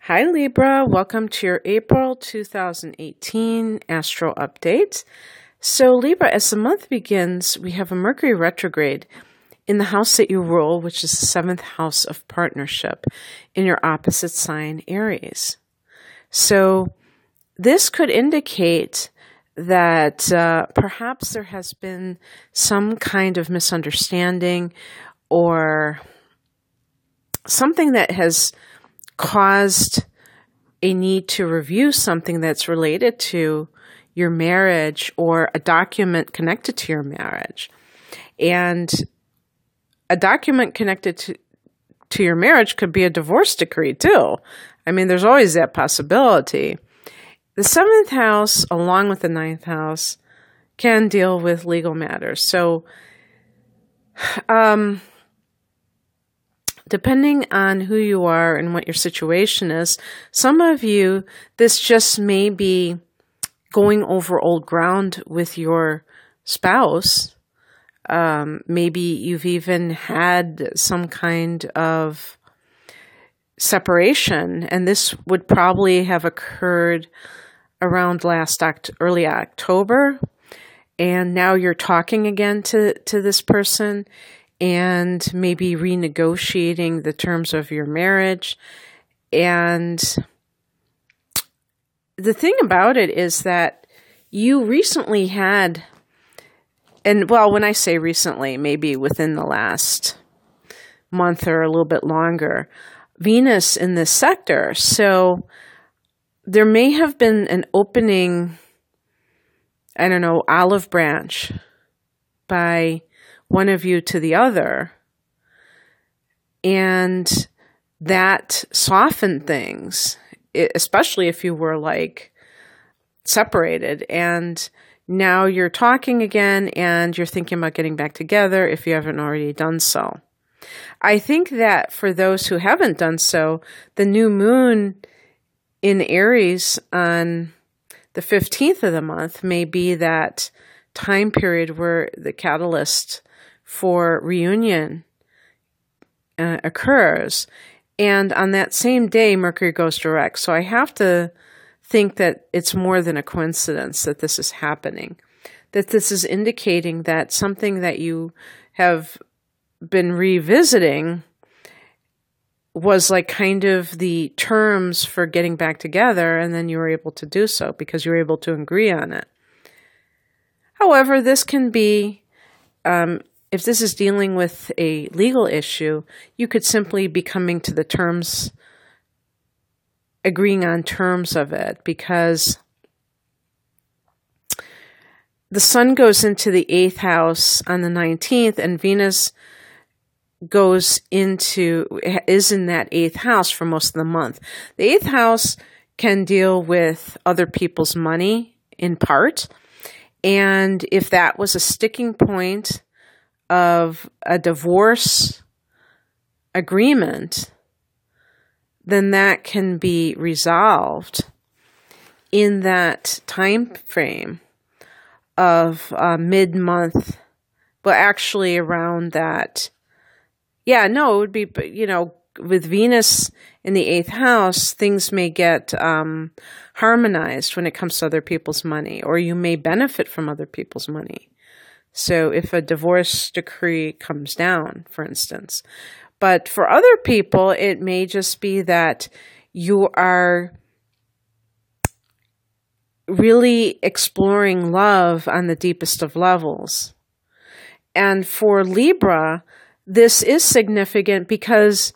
Hi Libra, welcome to your April 2018 Astro Update. So Libra, as the month begins, we have a Mercury retrograde in the house that you rule, which is the seventh house of partnership, in your opposite sign, Aries. So this could indicate that perhaps there has been some kind of misunderstanding or something that has caused a need to review something that's related to your marriage or a document connected to your marriage. And a document connected to your marriage could be a divorce decree too. I mean, there's always that possibility. The seventh house, along with the ninth house, can deal with legal matters. So, depending on who you are and what your situation is, some of you, this just may be going over old ground with your spouse. Maybe you've even had some kind of separation, and this would probably have occurred around early October, and now you're talking again to this person and maybe renegotiating the terms of your marriage. And the thing about it is that you recently had, and well, when I say recently, maybe within the last month or a little bit longer, Venus in this sector. So there may have been an opening, I don't know, olive branch by one of you to the other, and that softened things, especially if you were like separated, and now you're talking again and you're thinking about getting back together if you haven't already done so. I think that for those who haven't done so, the new moon in Aries on the 15th of the month may be that time period where the catalyst for reunion occurs. And on that same day, Mercury goes direct. So I have to think that it's more than a coincidence that this is happening, that this is indicating that something that you have been revisiting was like kind of the terms for getting back together, and then you were able to do so because you were able to agree on it. However, this can be, if this is dealing with a legal issue, you could simply be coming to the terms, agreeing on terms of it, because the sun goes into the 8th house on the 19th, and Venus is in that 8th house for most of the month. The 8th house can deal with other people's money in part. And if that was a sticking point of a divorce agreement, then that can be resolved in that time frame of mid-month. Well, actually around that. Yeah, no, it would be, with Venus in the 8th house, things may get harmonized when it comes to other people's money, or you may benefit from other people's money. So if a divorce decree comes down, for instance. But for other people, it may just be that you are really exploring love on the deepest of levels. And for Libra, this is significant because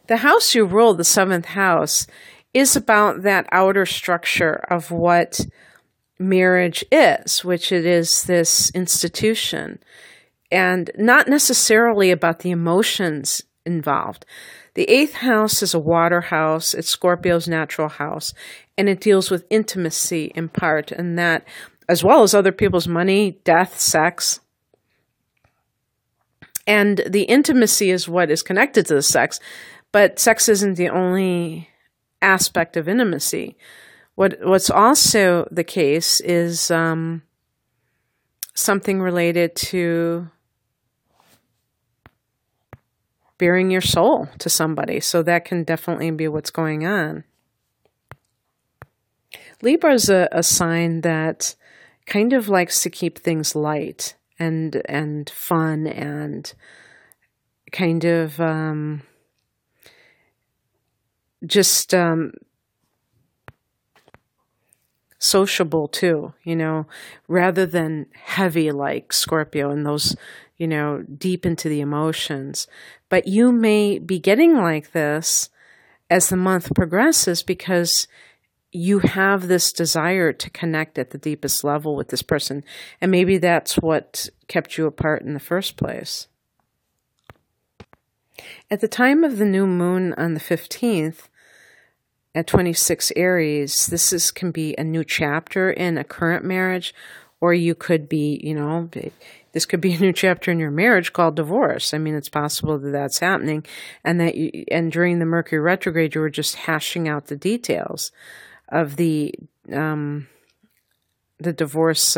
the house you rule, the 7th house, is about that outer structure of what marriage is, which it is this institution, and not necessarily about the emotions involved. The 8th house is a water house. It's Scorpio's natural house, and it deals with intimacy in part, and that, as well as other people's money, death, sex. And the intimacy is what is connected to the sex, but sex isn't the only aspect of intimacy. What's also the case is something related to bearing your soul to somebody. So that can definitely be what's going on. Libra is a sign that kind of likes to keep things light and fun and kind of just sociable too, rather than heavy like Scorpio and those, deep into the emotions. But you may be getting like this as the month progresses because you have this desire to connect at the deepest level with this person. And maybe that's what kept you apart in the first place. At the time of the new moon on the 15th, at 26 Aries, can be a new chapter in a current marriage, or you could be, this could be a new chapter in your marriage called divorce. I mean, it's possible that that's happening, and and during the Mercury retrograde, you were just hashing out the details of the divorce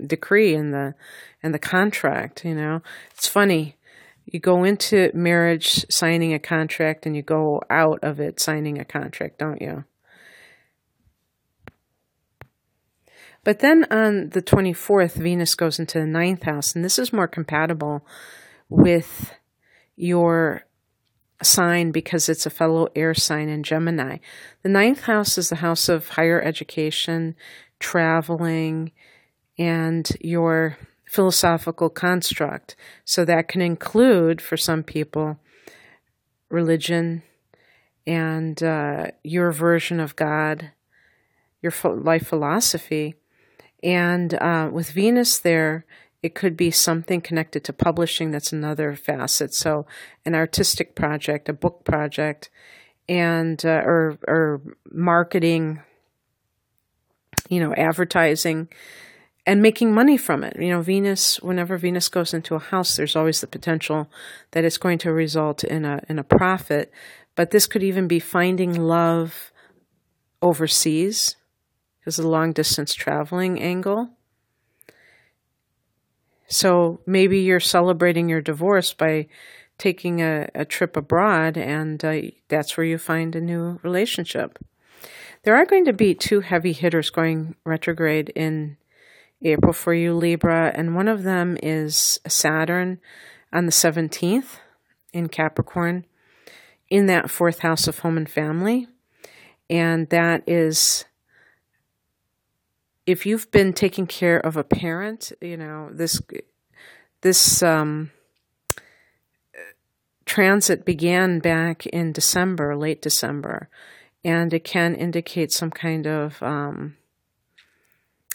decree and the contract. It's funny. You go into marriage signing a contract and you go out of it signing a contract, don't you? But then on the 24th, Venus goes into the 9th house, and this is more compatible with your sign because it's a fellow air sign in Gemini. The 9th house is the house of higher education, traveling, and your philosophical construct. So that can include, for some people, religion and your version of God, your life philosophy. And with Venus there, it could be something connected to publishing. That's another facet. So an artistic project, a book project, and or marketing, advertising, and making money from it. Venus, whenever Venus goes into a house, there's always the potential that it's going to result in a profit. But this could even be finding love overseas. There's a long distance traveling angle. So maybe you're celebrating your divorce by taking a trip abroad, and that's where you find a new relationship. There are going to be two heavy hitters going retrograde in April for you, Libra, and one of them is Saturn on the 17th in Capricorn in that 4th house of home and family. And that is, if you've been taking care of a parent, this transit began back in December, late December, and it can indicate some kind of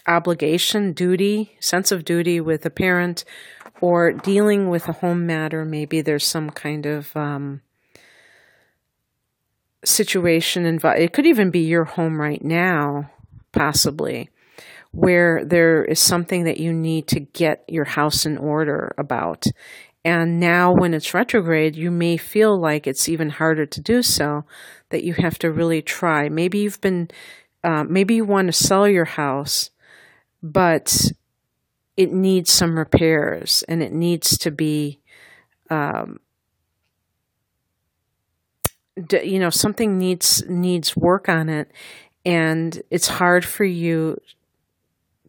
obligation, duty, sense of duty with a parent, or dealing with a home matter. Maybe there's some kind of situation involved. It could even be your home right now, possibly, where there is something that you need to get your house in order about. And now when it's retrograde, you may feel like it's even harder to do so, that you have to really try. Maybe maybe you want to sell your house, but it needs some repairs and it needs to be, something needs work on it, and it's hard for you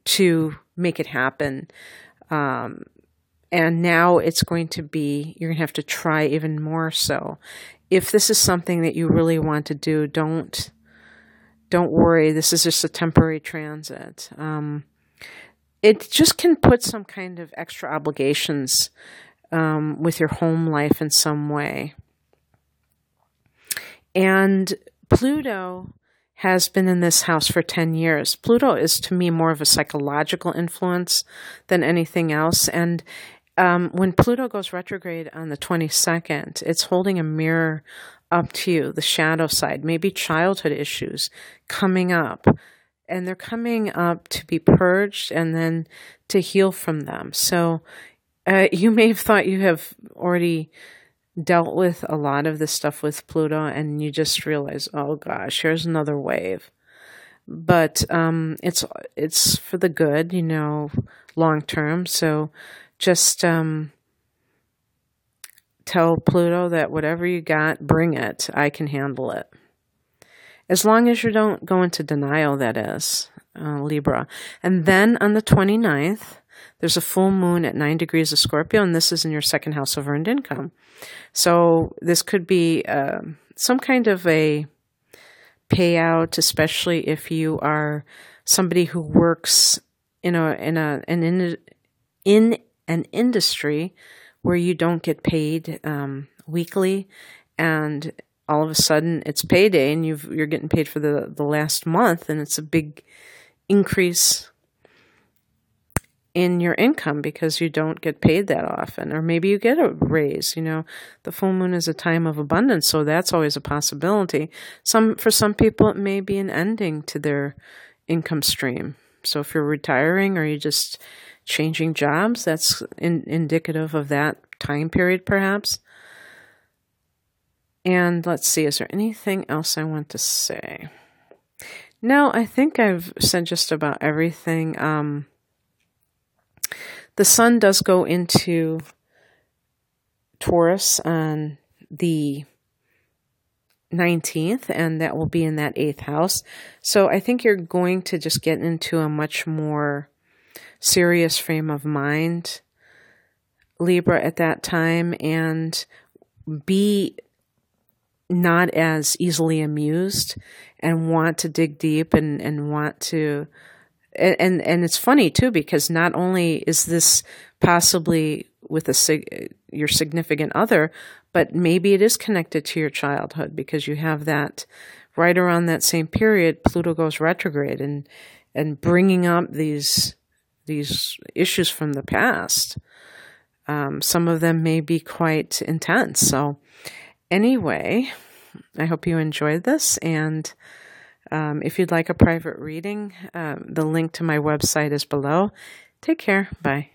to make it happen. And now it's going to be, you're going to have to try even more so. If this is something that you really want to do, don't worry. This is just a temporary transit. It just can put some kind of extra obligations with your home life in some way. And Pluto has been in this house for 10 years. Pluto is, to me, more of a psychological influence than anything else. And when Pluto goes retrograde on the 22nd, it's holding a mirror up to you, the shadow side, maybe childhood issues coming up. And they're coming up to be purged and then to heal from them. So you may have thought you have already dealt with a lot of this stuff with Pluto, and you just realize, oh gosh, here's another wave. But it's for the good, long term. So just tell Pluto that whatever you got, bring it. I can handle it. As long as you don't go into denial, that is, Libra. And then on the 29th, there's a full moon at 9 degrees of Scorpio, and this is in your second house of earned income. So this could be some kind of a payout, especially if you are somebody who works in an industry where you don't get paid weekly, and all of a sudden it's payday and you're getting paid for the last month, and it's a big increase in your income because you don't get paid that often. Or maybe you get a raise. The full moon is a time of abundance, so that's always a possibility. For some people, it may be an ending to their income stream. So if you're retiring or you're just changing jobs, that's indicative of that time period, perhaps. And let's see, is there anything else I want to say? No, I think I've said just about everything. The sun does go into Taurus on the 19th, and that will be in that 8th house. So I think you're going to just get into a much more serious frame of mind, Libra, at that time, and be not as easily amused and want to dig deep and want to. And it's funny, too, because not only is this possibly with your significant other, but maybe it is connected to your childhood, because you have that right around that same period, Pluto goes retrograde and bringing up these issues from the past. Some of them may be quite intense. So anyway, I hope you enjoyed this, and if you'd like a private reading, the link to my website is below. Take care. Bye.